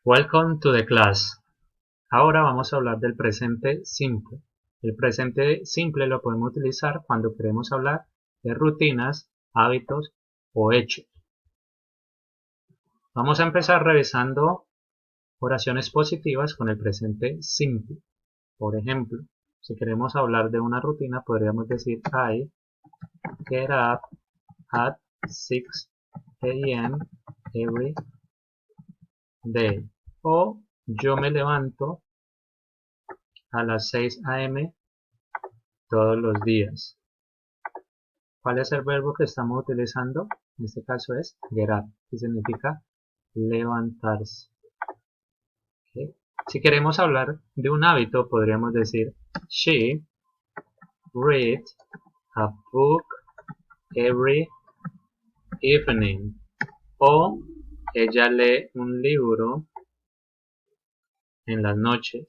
Welcome to the class. Ahora vamos a hablar del presente simple. El presente simple lo podemos utilizar cuando queremos hablar de rutinas, hábitos o hechos. Vamos a empezar revisando oraciones positivas con el presente simple. Por ejemplo, si queremos hablar de una rutina, podríamos decir I get up at 6 a.m. every day. O yo me levanto a las 6 a.m. todos los días. ¿Cuál es el verbo que estamos utilizando? En este caso es get up, que significa levantarse. ¿Okay? Si queremos hablar de un hábito, podríamos decir she reads a book every evening. O ella lee un libro en las noches.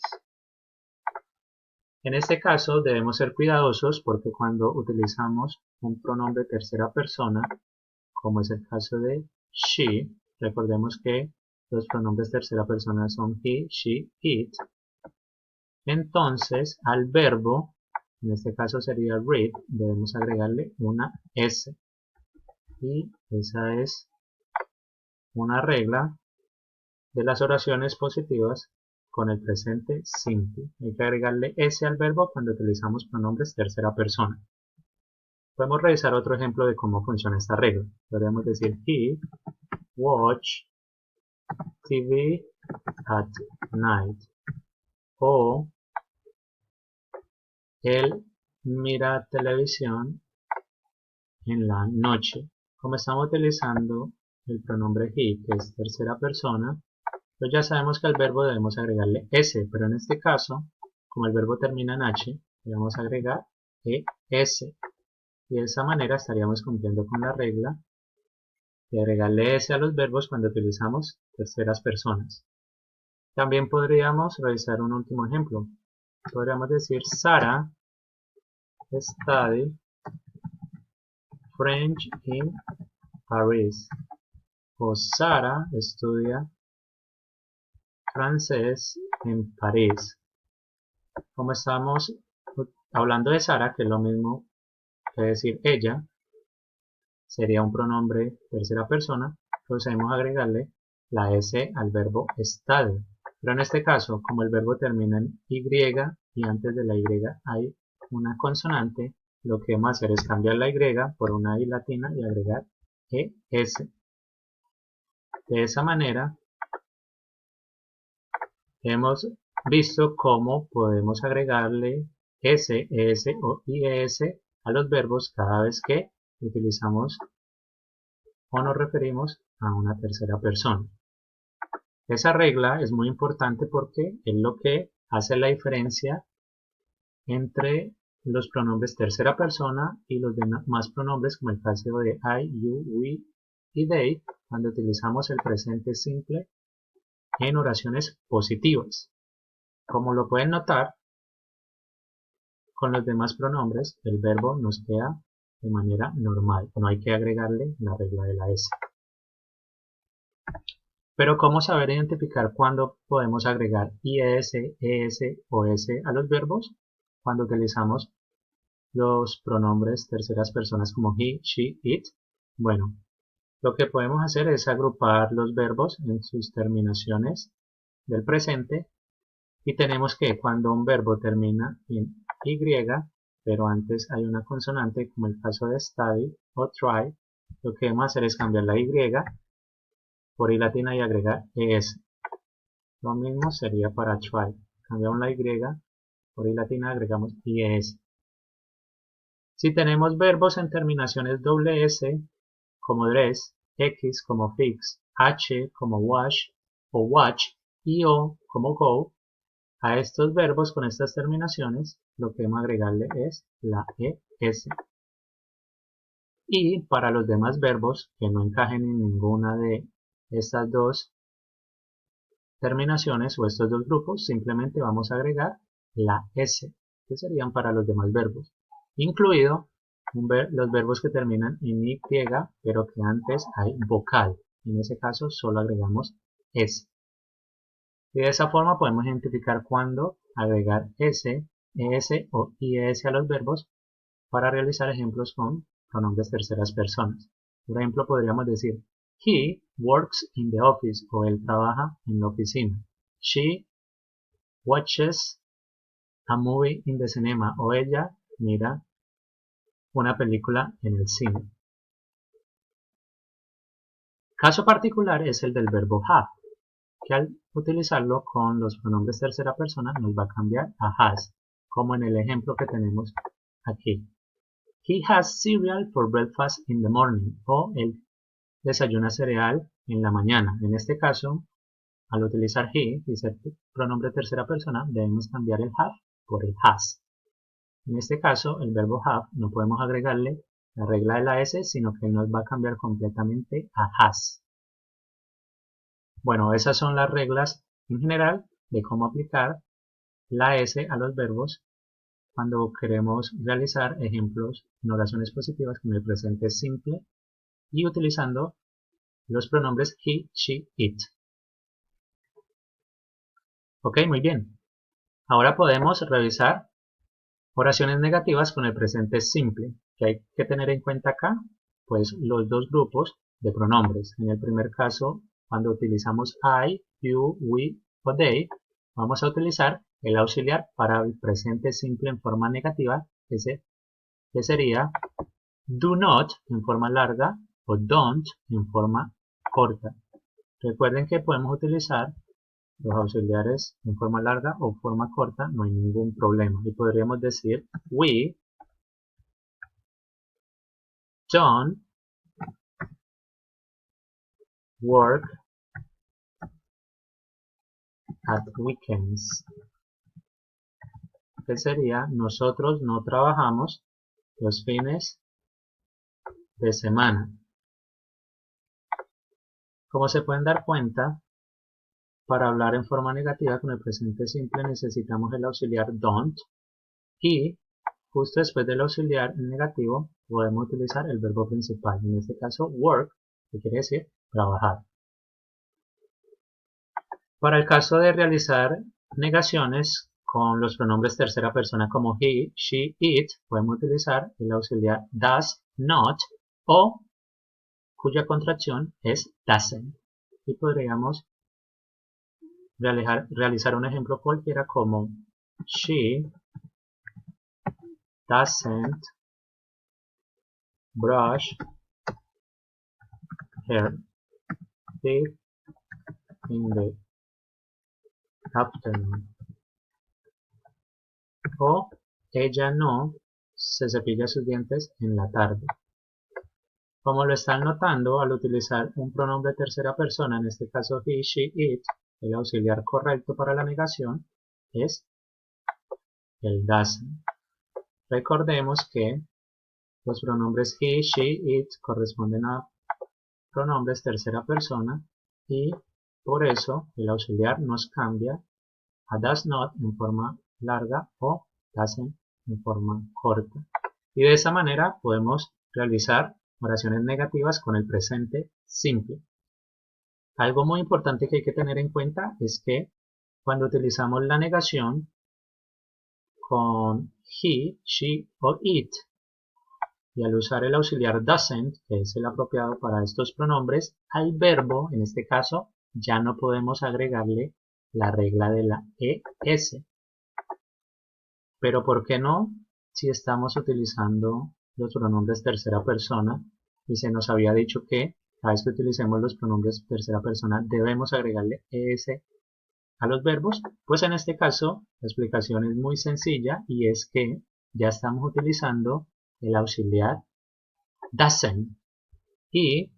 En este caso debemos ser cuidadosos porque cuando utilizamos un pronombre tercera persona, como es el caso de she, recordemos que los pronombres tercera persona son he, she, it. Entonces al verbo, en este caso sería read, debemos agregarle una S. Y esa es una regla de las oraciones positivas con el presente simple. Hay que agregarle S al verbo cuando utilizamos pronombres tercera persona. Podemos revisar otro ejemplo de cómo funciona esta regla. Podríamos decir he watch TV at night. O él mira televisión en la noche. Como estamos utilizando el pronombre he, que es tercera persona, pues ya sabemos que al verbo debemos agregarle S, pero en este caso, como el verbo termina en H, le vamos a agregar ES. Y de esa manera estaríamos cumpliendo con la regla de agregarle S a los verbos cuando utilizamos terceras personas. También podríamos revisar un último ejemplo. Podríamos decir Sara study French in Paris. O Sara estudia francés en París. Como estamos hablando de Sara, que es lo mismo que decir ella, sería un pronombre tercera persona, procedemos a agregarle la S al verbo study. Pero en este caso, como el verbo termina en Y y antes de la Y hay una consonante, lo que vamos a hacer es cambiar la Y por una I latina y agregar ES. De esa manera, hemos visto cómo podemos agregarle S, ES o IES a los verbos cada vez que utilizamos o nos referimos a una tercera persona. Esa regla es muy importante porque es lo que hace la diferencia entre los pronombres tercera persona y los demás pronombres como el caso de I, you, we y they cuando utilizamos el presente simple en oraciones positivas. Como lo pueden notar, con los demás pronombres el verbo nos queda de manera normal, no hay que agregarle la regla de la S. Pero ¿cómo saber identificar cuándo podemos agregar IES, ES o S a los verbos? Cuando utilizamos los pronombres terceras personas como he, she, it. Bueno, lo que podemos hacer es agrupar los verbos en sus terminaciones del presente y tenemos que cuando un verbo termina en Y, pero antes hay una consonante como el caso de study o try, lo que debemos hacer es cambiar la Y por I latina y agregar ES. Lo mismo sería para try. Cambiamos la Y por I latina agregamos IES. Si tenemos verbos en terminaciones doble S, como dress, X como fix, H como wash o watch y O como go, a estos verbos con estas terminaciones lo que debemos agregarle es la ES. Y para los demás verbos que no encajen en ninguna de estas dos terminaciones o estos dos grupos, simplemente vamos a agregar la S, que serían para los demás verbos, incluido los verbos que terminan en Y, pero que antes hay vocal. En ese caso solo agregamos S. Y de esa forma podemos identificar cuándo agregar s, es o is a los verbos para realizar ejemplos con pronombres terceras personas. Por ejemplo, podríamos decir he works in the office, o él trabaja en la oficina. She watches a movie in the cinema, o ella mira una película en el cine. Caso particular es el del verbo have, que al utilizarlo con los pronombres tercera persona nos va a cambiar a has, como en el ejemplo que tenemos aquí. He has cereal for breakfast in the morning, o él desayuna cereal en la mañana. En este caso, al utilizar he y ser pronombre tercera persona, debemos cambiar el have por el has. En este caso, el verbo have no podemos agregarle la regla de la S, sino que nos va a cambiar completamente a has. Bueno, esas son las reglas en general de cómo aplicar la S a los verbos cuando queremos realizar ejemplos en oraciones positivas con el presente simple y utilizando los pronombres he, she, it. Ok, muy bien. Ahora podemos revisar oraciones negativas con el presente simple. ¿Qué hay que tener en cuenta acá? Pues los dos grupos de pronombres. En el primer caso, cuando utilizamos I, you, we o they, vamos a utilizar el auxiliar para el presente simple en forma negativa, que sería do not en forma larga o don't en forma corta. Recuerden que podemos utilizar los auxiliares en forma larga o forma corta, no hay ningún problema. Y podríamos decir we don't work at weekends. Que sería nosotros no trabajamos los fines de semana. Como se pueden dar cuenta, para hablar en forma negativa con el presente simple necesitamos el auxiliar don't y justo después del auxiliar en negativo podemos utilizar el verbo principal, en este caso work, que quiere decir trabajar. Para el caso de realizar negaciones con los pronombres tercera persona como he, she, it, podemos utilizar el auxiliar does not o cuya contracción es doesn't. Y podríamos realizar un ejemplo cualquiera como she doesn't brush her teeth in the afternoon. O ella no se cepilla sus dientes en la tarde. Como lo están notando, al utilizar un pronombre tercera persona, en este caso he, she, it, el auxiliar correcto para la negación es el doesn't. Recordemos que los pronombres he, she, it corresponden a pronombres tercera persona y por eso el auxiliar nos cambia a does not en forma larga o doesn't en forma corta. Y de esa manera podemos realizar oraciones negativas con el presente simple. Algo muy importante que hay que tener en cuenta es que cuando utilizamos la negación con he, she o it y al usar el auxiliar doesn't, que es el apropiado para estos pronombres, al verbo, en este caso, ya no podemos agregarle la regla de la ES. Pero ¿por qué no? Si estamos utilizando los pronombres tercera persona y se nos había dicho que cada vez que utilicemos los pronombres tercera persona debemos agregarle ES a los verbos, pues en este caso la explicación es muy sencilla y es que ya estamos utilizando el auxiliar doesn't y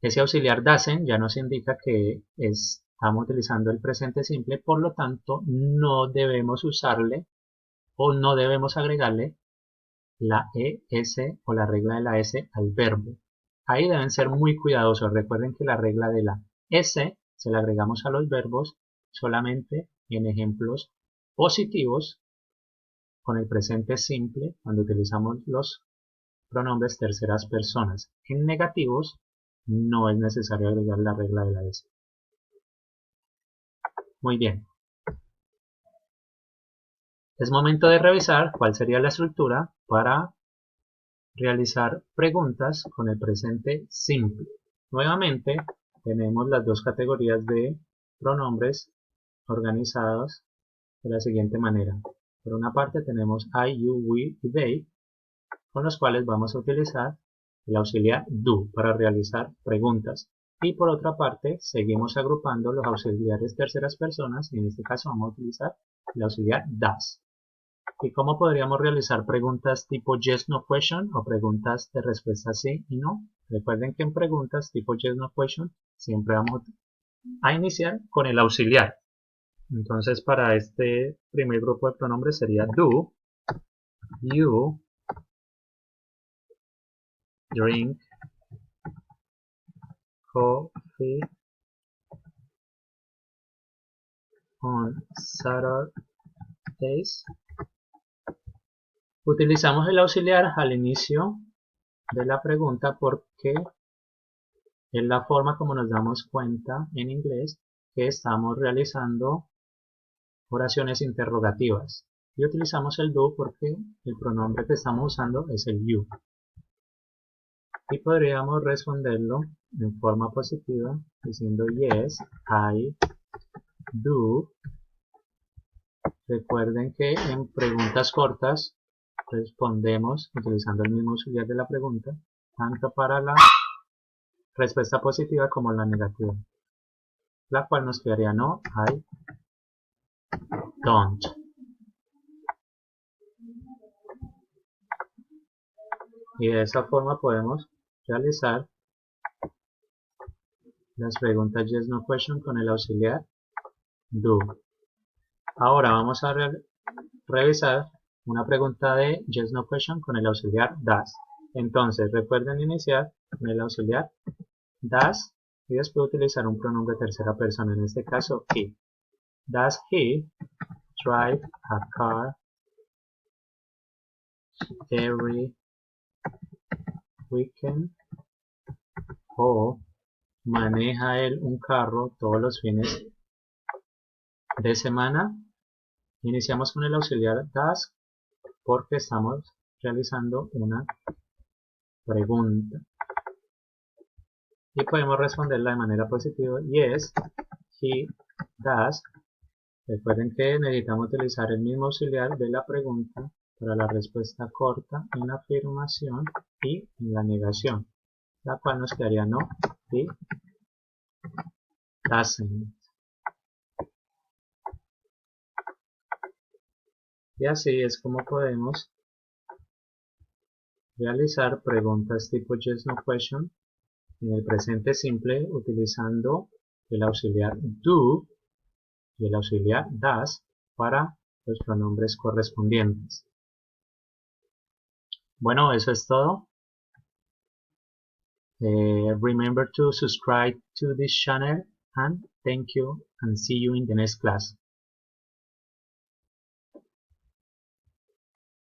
ese auxiliar doesn't ya nos indica que estamos utilizando el presente simple, por lo tanto no debemos usarle o no debemos agregarle la ES o la regla de la S al verbo. Ahí deben ser muy cuidadosos. Recuerden que la regla de la S se la agregamos a los verbos solamente en ejemplos positivos con el presente simple cuando utilizamos los pronombres terceras personas. En negativos no es necesario agregar la regla de la S. Muy bien. Es momento de revisar cuál sería la estructura para realizar preguntas con el presente simple. Nuevamente tenemos las dos categorías de pronombres organizados de la siguiente manera. Por una parte tenemos I, you, we y they, con los cuales vamos a utilizar el auxiliar do para realizar preguntas. Y por otra parte seguimos agrupando los auxiliares terceras personas y en este caso vamos a utilizar el auxiliar does. ¿Y cómo podríamos realizar preguntas tipo yes, no question o preguntas de respuesta sí y no? Recuerden que en preguntas tipo yes, no question siempre vamos a iniciar con el auxiliar. Entonces para este primer grupo de pronombres sería do you drink coffee on Saturdays. Utilizamos el auxiliar al inicio de la pregunta porque es la forma como nos damos cuenta en inglés que estamos realizando oraciones interrogativas. Y utilizamos el do porque el pronombre que estamos usando es el you. Y podríamos responderlo en forma positiva diciendo yes, I do. Recuerden que en preguntas cortas respondemos utilizando el mismo auxiliar de la pregunta, tanto para la respuesta positiva como la negativa, la cual nos quedaría no, I don't. Y de esa forma podemos realizar las preguntas yes, no question con el auxiliar do. Ahora vamos a revisar una pregunta de yes, no question con el auxiliar does. Entonces recuerden iniciar con el auxiliar does y después utilizar un pronombre tercera persona, en este caso he. Does he drive a car every weekend? O maneja él un carro todos los fines de semana. Iniciamos con el auxiliar does porque estamos realizando una pregunta. Y podemos responderla de manera positiva. Yes, he does. Recuerden que necesitamos utilizar el mismo auxiliar de la pregunta para la respuesta corta en la afirmación y en la negación, la cual nos quedaría no, he doesn't. Y así es como podemos realizar preguntas tipo yes, no question en el presente simple utilizando el auxiliar do y el auxiliar does para los pronombres correspondientes. Bueno, eso es todo. Remember to subscribe to this channel and thank you and see you in the next class.